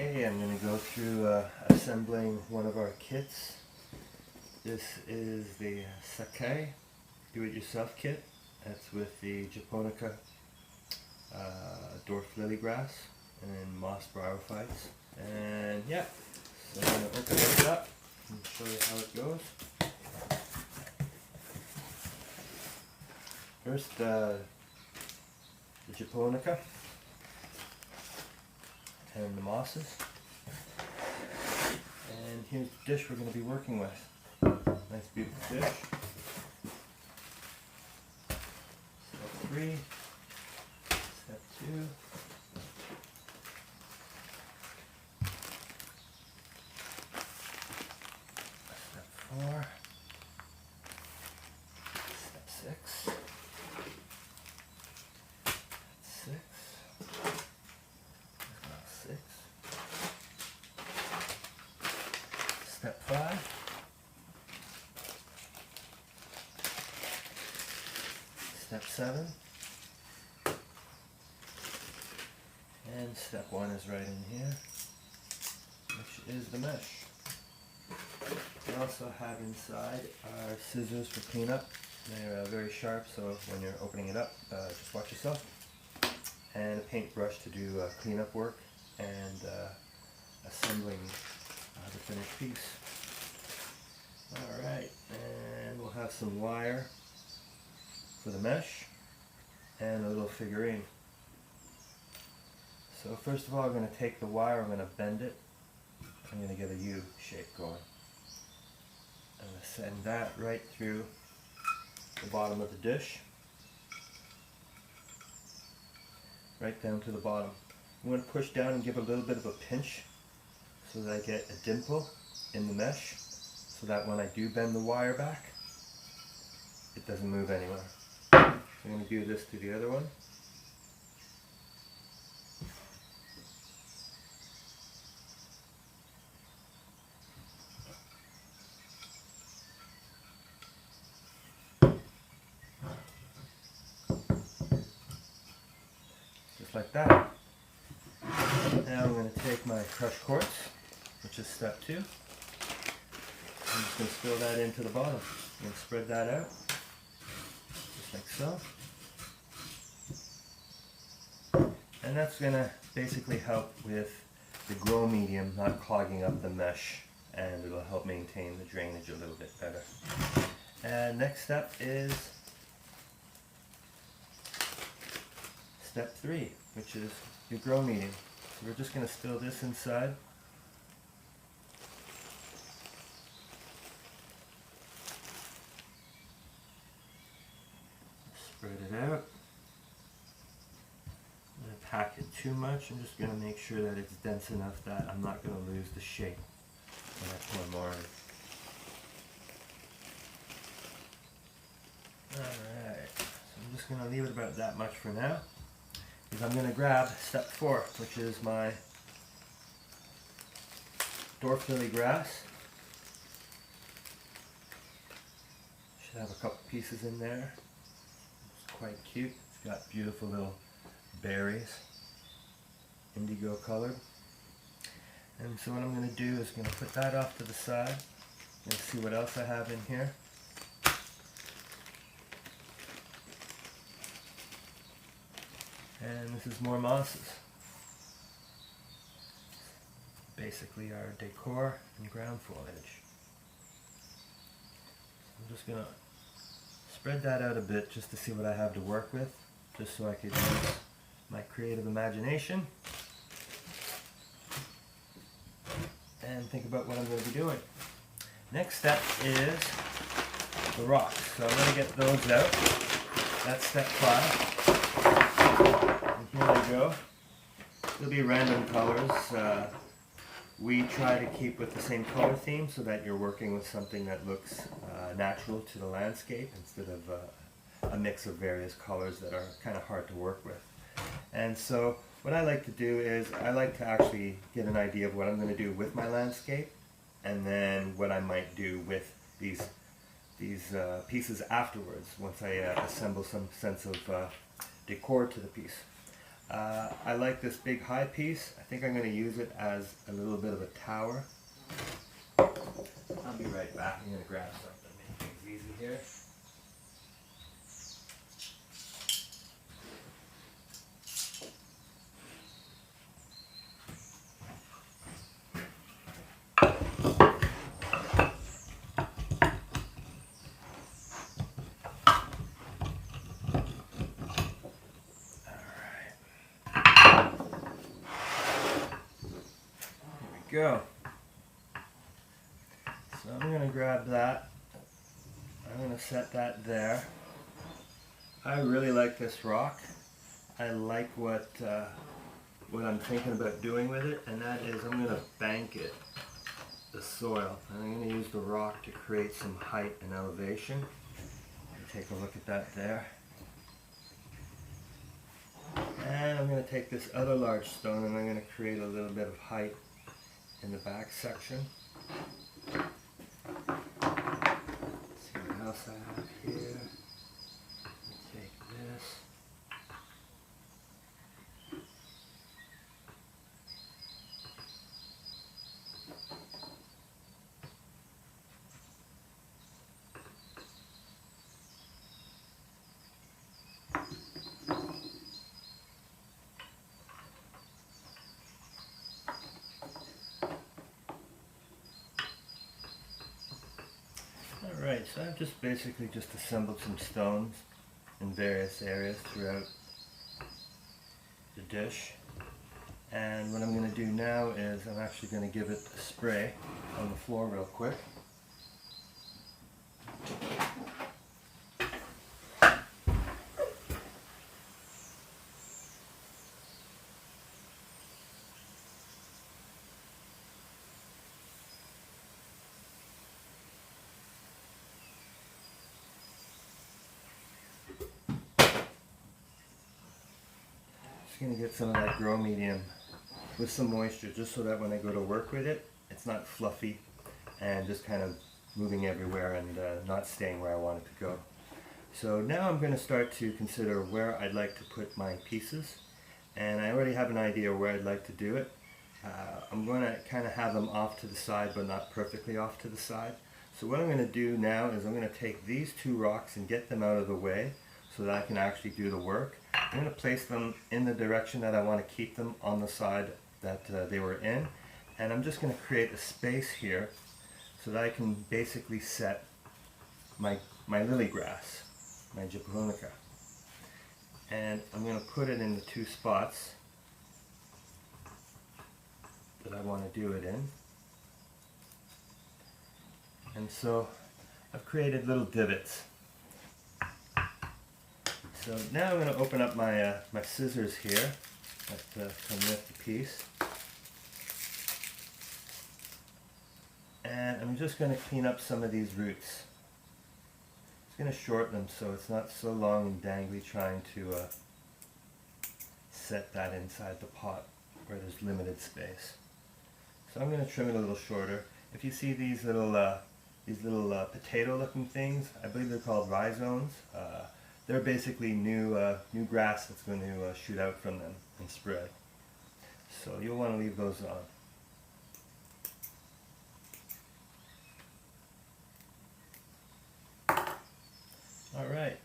Okay, I'm going to go through assembling one of our kits. This is the Saikei Do-It-Yourself Kit. That's with the Japonica dwarf lily grass and moss bryophytes. And yeah, so I'm going to open this up and show you how it goes. First, the Japonica and the mosses. And here's the dish we're going to be working with. Nice beautiful dish. Step 3, step 2, step 4, step 6, 6, step 5, step 7, and step 1 is right in here, which is the mesh. We also have inside our scissors for cleanup. They're very sharp, so when you're opening it up, just watch yourself. And a paintbrush to do cleanup work and assembling the finished piece. Alright, and we'll have some wire for the mesh and a little figurine. So first of all, I'm going to take the wire, I'm going to bend it. I'm going to get a U shape going. I'm going to send that right through the bottom of the dish, right down to the bottom. I'm going to push down and give a little bit of a pinch so that I get a dimple in the mesh, so that when I do bend the wire back, it doesn't move anywhere. So I'm going to do this to the other one. Just like that. Now I'm going to take my crushed quartz, which is step 2. I'm just going to spill that into the bottom. I'm going to spread that out, just like so. And that's going to basically help with the grow medium not clogging up the mesh, and it'll help maintain the drainage a little bit better. And next step is step 3, which is your grow medium. So we're just going to spill this inside. Spread it out. I'm going to pack it too much. I'm just going to make sure that it's dense enough that I'm not going to lose the shape when I pour more in. Alright, so I'm just going to leave it about that much for now. Because I'm going to grab step 4, which is my dwarf lily grass. Should have a couple pieces in there. It's quite cute. It's got beautiful little berries, indigo colored. And so what I'm going to do is going to put that off to the side and see what else I have in here. And this is more mosses. Basically our decor and ground foliage. I'm just going to spread that out a bit just to see what I have to work with, just so I could use my creative imagination and think about what I'm going to be doing. Next step is the rocks. So I'm going to get those out. That's step 5. And here they go. There'll be random colors. We try to keep with the same color theme so that you're working with something that looks natural to the landscape instead of a mix of various colors that are kind of hard to work with. And so what I like to do is I like to actually get an idea of what I'm going to do with my landscape, and then what I might do with these pieces afterwards once I assemble some sense of decor to the piece. I like this big high piece. I think I'm going to use it as a little bit of a tower. I'll be right back. I'm going to grab something, make things easy here. Go. So I'm going to grab that. I'm going to set that there. I really like this rock. I like what I'm thinking about doing with it, and that is I'm going to bank it, the soil. And I'm going to use the rock to create some height and elevation. Take a look at that there. And I'm going to take this other large stone and I'm going to create a little bit of height in the back section. Let's see what else I have here. Let me take this. Alright, so I've just basically just assembled some stones in various areas throughout the dish. And what I'm going to do now is I'm actually going to give it a spray on the floor real quick. Just going to get some of that grow medium with some moisture just so that when I go to work with it, it's not fluffy and just kind of moving everywhere and not staying where I want it to go. So now I'm going to start to consider where I'd like to put my pieces, and I already have an idea where I'd like to do it. I'm going to kind of have them off to the side but not perfectly off to the side. So what I'm going to do now is I'm going to take these two rocks and get them out of the way so that I can actually do the work. I'm going to place them in the direction that I want to keep them on the side that they were in, and I'm just going to create a space here so that I can basically set my lily grass, my japonica, and I'm going to put it in the two spots that I want to do it in. And so I've created little divots. So now I'm going to open up my my scissors here that come with the piece, and I'm just going to clean up some of these roots. It's going to shorten them so it's not so long and dangly trying to set that inside the pot where there's limited space. So I'm going to trim it a little shorter. If you see these little potato-looking things, I believe they're called rhizomes. They're basically new grass that's going to shoot out from them and spread. So you'll want to leave those on. Alright,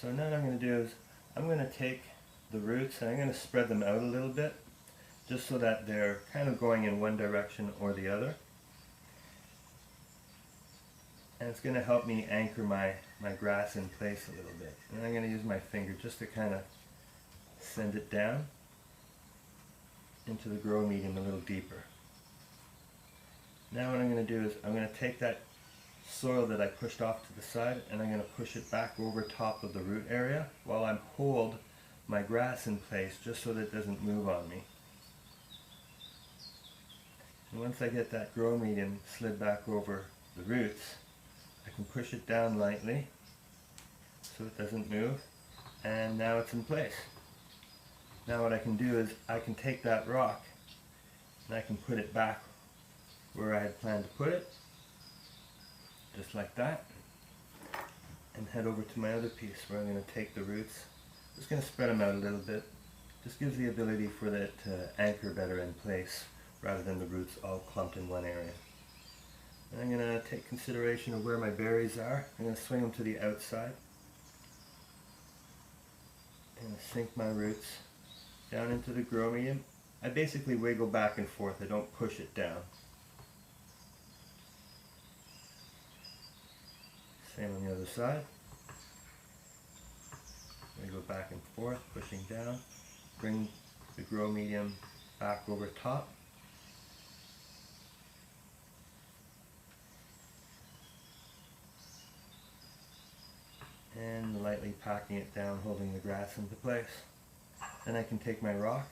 so now what I'm going to do is I'm going to take the roots and I'm going to spread them out a little bit just so that they're kind of going in one direction or the other. And it's going to help me anchor my grass in place a little bit. And I'm going to use my finger just to kind of send it down into the grow medium a little deeper. Now what I'm going to do is I'm going to take that soil that I pushed off to the side and I'm going to push it back over top of the root area while I hold my grass in place just so that it doesn't move on me. And once I get that grow medium slid back over the roots, I can push it down lightly so it doesn't move, and now it's in place. Now what I can do is I can take that rock and I can put it back where I had planned to put it, just like that, and head over to my other piece where I'm going to take the roots, just going to spread them out a little bit, Just gives the ability for it to anchor better in place rather than the roots all clumped in one area. And I'm going to take consideration of where my berries are. I'm going to swing them to the outside. I'm going to sink my roots down into the grow medium. I basically wiggle back and forth. I don't push it down. Same on the other side. Wiggle back and forth, pushing down. Bring the grow medium back over top. And lightly packing it down, holding the grass into place. Then I can take my rock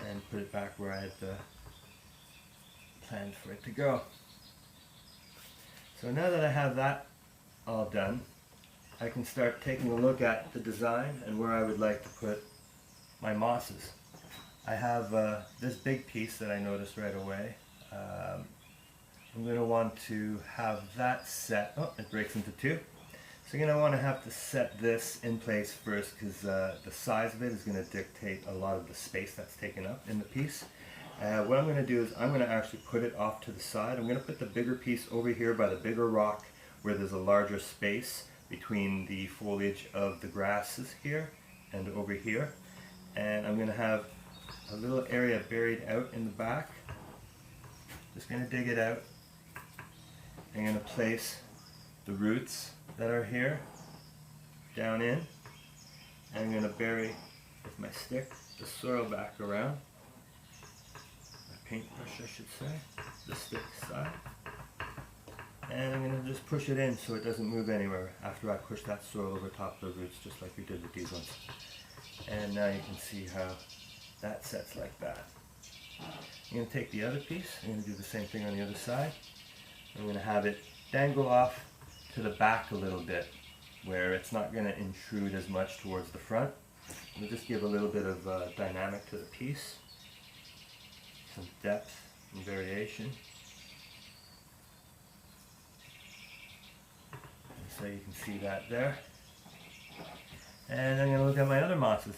and put it back where I had planned for it to go. So now that I have that all done, I can start taking a look at the design and where I would like to put my mosses. I have this big piece that I noticed right away. I'm going to want to have that set. Oh, it breaks into two. So you're going to want to have to set this in place first, because the size of it is going to dictate a lot of the space that's taken up in the piece. What I'm going to do is I'm going to actually put it off to the side. I'm going to put the bigger piece over here by the bigger rock where there's a larger space between the foliage of the grasses here and over here. And I'm going to have a little area buried out in the back. Just going to dig it out. I'm going to place the roots that are here down in. And I'm going to bury with my stick the soil back around. My paintbrush, I should say, the stick side. And I'm going to just push it in so it doesn't move anywhere after I push that soil over top of the roots, just like we did with these ones. And now you can see how that sets like that. I'm going to take the other piece, I'm going to do the same thing on the other side. I'm going to have it dangle off to the back a little bit, where it's not going to intrude as much towards the front. It'll just give a little bit of dynamic to the piece, some depth and variation. So you can see that there. And I'm going to look at my other mosses.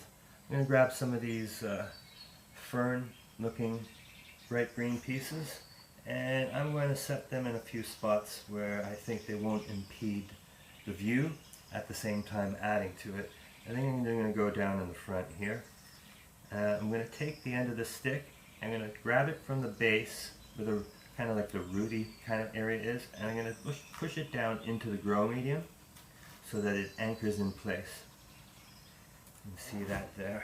I'm going to grab some of these fern looking bright green pieces, and I'm going to set them in a few spots where I think they won't impede the view, at the same time adding to it. I think I'm going to go down in the front here. I'm going to take the end of the stick, I'm going to grab it from the base where the kind of like the rooty kind of area is, and I'm going to push it down into the grow medium so that it anchors in place. You can see that there.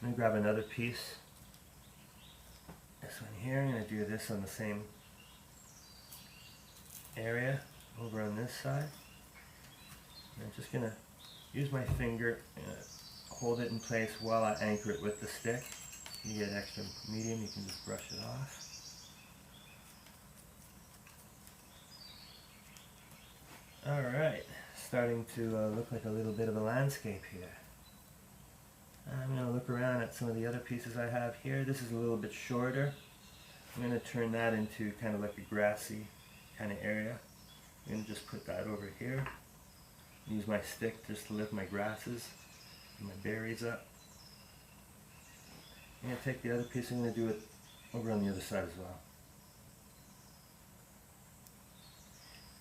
I'm going to grab another piece. This one here, I'm going to do this on the same area over on this side. And I'm just going to use my finger and hold it in place while I anchor it with the stick. If you get extra medium, you can just brush it off. Alright, starting to look like a little bit of a landscape here. I'm going to look around at some of the other pieces I have here. This is a little bit shorter. I'm going to turn that into kind of like a grassy kind of area. I'm going to just put that over here. Use my stick just to lift my grasses and my berries up. I'm going to take the other piece, I'm going to do it over on the other side as well.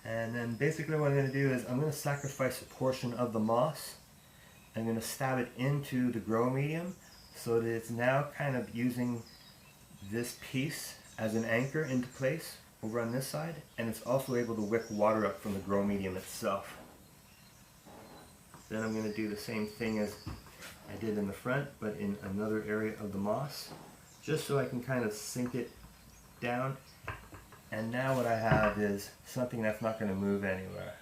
And then basically what I'm going to do is I'm going to sacrifice a portion of the moss. I'm going to stab it into the grow medium so that it's now kind of using this piece as an anchor into place over on this side, and it's also able to wick water up from the grow medium itself. Then I'm going to do the same thing as I did in the front, but in another area of the moss, just so I can kind of sink it down. And now what I have is something that's not going to move anywhere.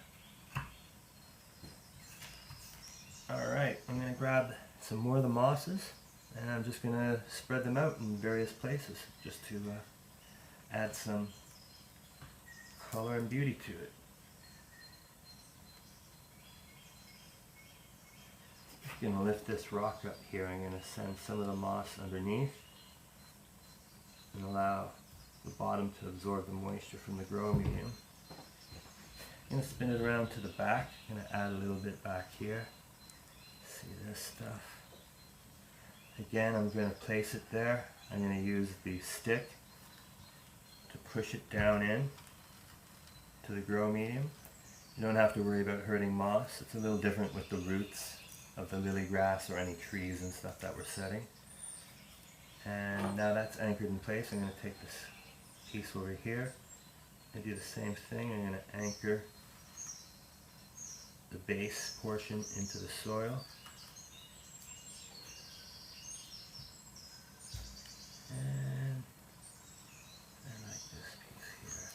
Alright, I'm going to grab some more of the mosses, and I'm just going to spread them out in various places just to add some color and beauty to it. I'm going to lift this rock up here. I'm going to send some of the moss underneath and allow the bottom to absorb the moisture from the grow medium. I'm going to spin it around to the back. I'm going to add a little bit back here. See this stuff? Again, I'm going to place it there. I'm going to use the stick to push it down in to the grow medium. You don't have to worry about hurting moss. It's a little different with the roots of the lily grass or any trees and stuff that we're setting. And now that's anchored in place. I'm going to take this piece over here and do the same thing. I'm going to anchor the base portion into the soil. And I like this piece here.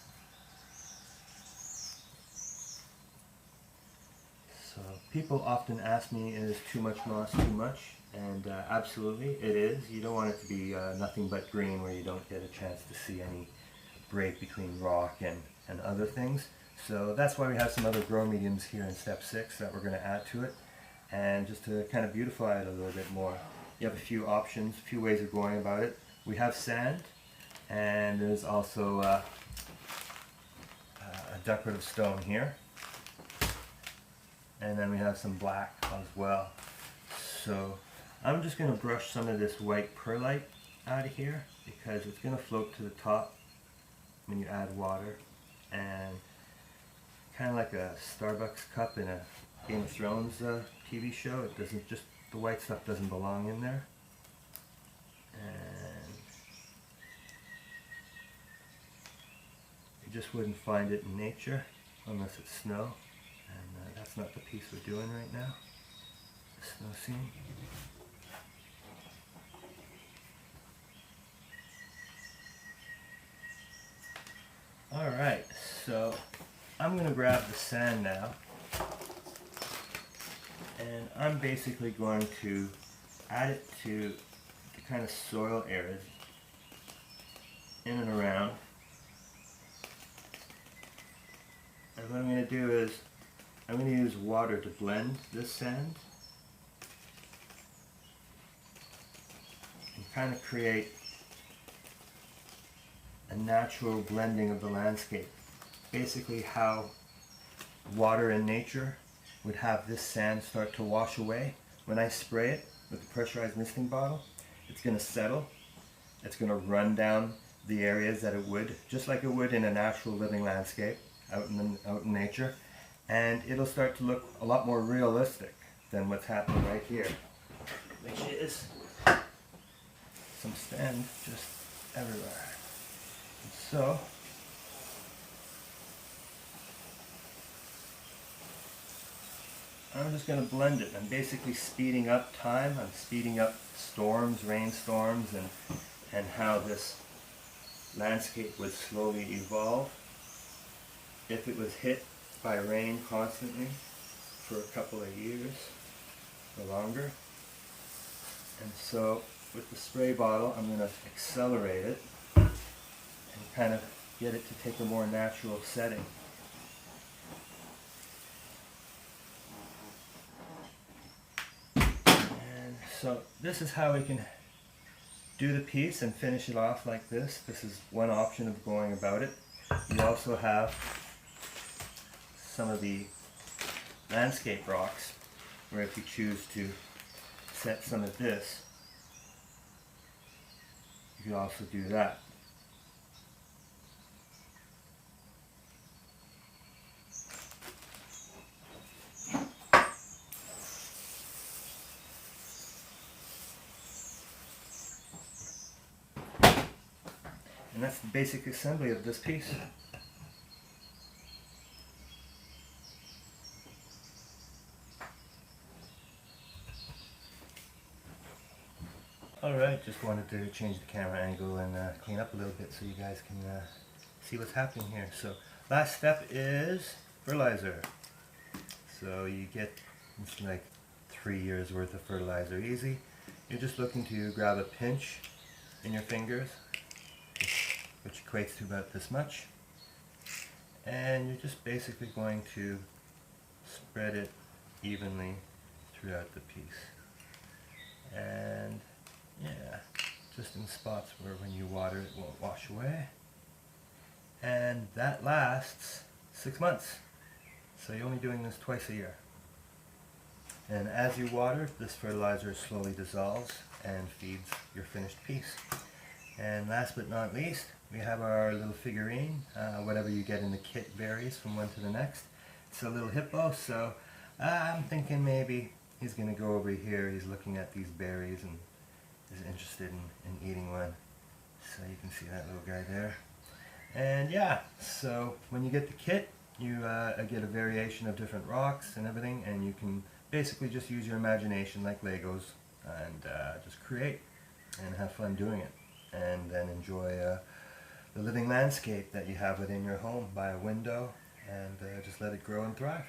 So people often ask me, is too much moss too much? And absolutely it is. You don't want it to be nothing but green where you don't get a chance to see any break between rock and other things. So that's why we have some other grow mediums here in step 6 that we're going to add to it. And just to kind of beautify it a little bit more, you have a few options, a few ways of going about it. We have sand, and there's also a decorative stone here. And then we have some black as well. So I'm just going to brush some of this white perlite out of here because it's going to float to the top when you add water, and kind of like a Starbucks cup in a Game of Thrones TV show. It doesn't just, the white stuff doesn't belong in there. And you just wouldn't find it in nature unless it's snow, and that's not the piece we're doing right now, the snow scene. Alright, so I'm going to grab the sand now, and I'm basically going to add it to the kind of soil areas in and around. And what I'm going to do is I'm going to use water to blend this sand and kind of create a natural blending of the landscape. Basically how water in nature would have this sand start to wash away. When I spray it with a pressurized misting bottle, it's going to settle. It's going to run down the areas that it would, just like it would in a natural living landscape out in nature. And it'll start to look a lot more realistic than what's happening right here, which is some sand just everywhere. So I'm just going to blend it. I'm basically speeding up time. I'm speeding up storms, rainstorms, and how this landscape would slowly evolve if it was hit by rain constantly for a couple of years or longer. And so with the spray bottle, I'm going to accelerate it and kind of get it to take a more natural setting. And so this is how we can do the piece and finish it off like this. This is one option of going about it. You also have some of the landscape rocks where if you choose to set some of this, you could also do that. And that's the basic assembly of this piece. Alright, just wanted to change the camera angle and clean up a little bit so you guys can see what's happening here. So last step is fertilizer. So you get like 3 years worth of fertilizer easy. You're just looking to grab a pinch in your fingers, which equates to about this much, and you're just basically going to spread it evenly throughout the piece. And yeah, just in spots where when you water it won't wash away. And that lasts 6 months. So you're only doing this twice a year. And as you water, this fertilizer slowly dissolves and feeds your finished piece. And last but not least, we have our little figurine. Whatever you get in the kit varies from one to the next. It's a little hippo, so I'm thinking maybe he's going to go over here. He's looking at these berries and is interested in eating one. So you can see that little guy there. And yeah, so when you get the kit, you get a variation of different rocks and everything, and you can basically just use your imagination like Legos and just create and have fun doing it, and then enjoy the living landscape that you have within your home by a window, and just let it grow and thrive.